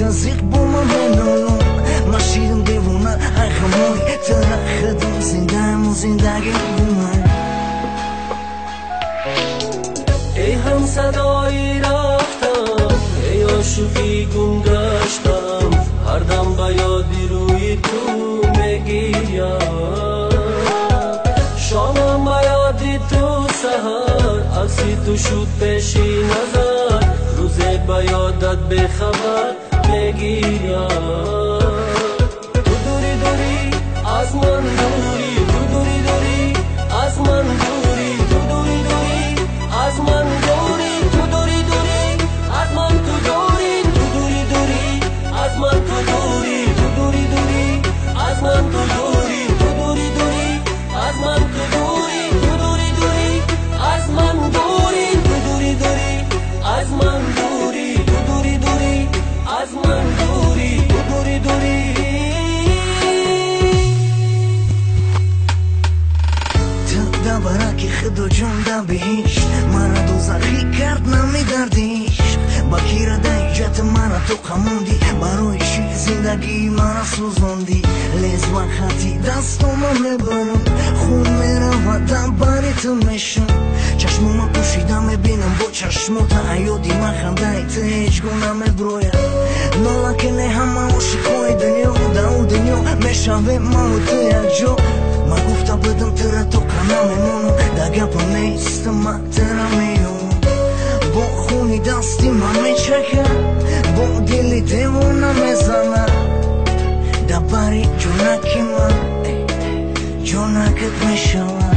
تزيق بوما منو ماشيدم دیوونه ای خموی ترخدم زنده‌م و زندگی بومن ای هم صدایی رفتم ای عاشقی گم گشتم هر دم به یادی روی تو میگیم شامم به یادی تو سهر عکسی تو شد پیشی نظر روزه به یادت بخبر میگیم تو دوری دوری از من دوری تو دوری دوری از من دوری تو دوری دوری از من دوری تو دوری دوری از من تو دوری تو دوری دوری از من تو دوری تو دوری دوری از من تو دوری تو دوری دوری از من تو دوری تو دوری دوری از من دوری تو دوری دوری از من دوری تو دوری دوری از من دوری تو دوری دوری تا برای خدا جون دا بهش مرا دوزخی کرد نمیدردیش با کی را دیجت مرا تو خموندی برایش زندگی مرا سوزوندی لیز وقتی دستم میبرم خون میروادم برای تو میشم چشمم پوشیدم میبینم با چشمات ایادی من خنده تو هیچ گونه میبرویم نالا که نه همه عاشقای دنیا در دنیا میشویم ما و تو یک جا ما گفته بدم ترا تو کنم میمونم در گپم نیست من ترا میام با خونی دستی من میچکم با دلی دیوونه میزنم در بری جونکی من جونکت میشوم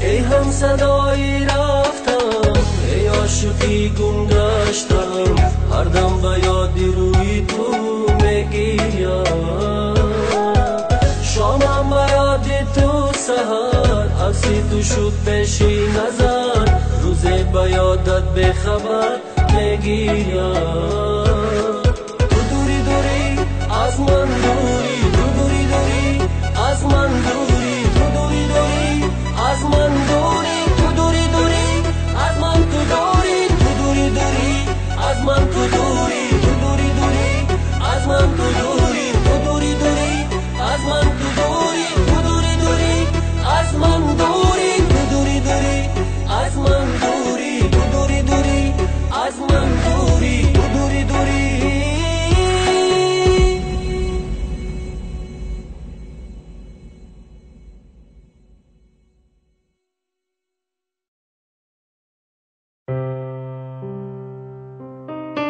ای هم صدایی رفتم ای عاشقی گم گشتم هر دم به یادی روی تو میگیم شامم به یادی تو سهر عکسی تو شد پیشی نظر روزه به یادت بخبر میگیم تو دوری دوری از من دوری تو دوری دوری از من دوری تو دوری دوری از من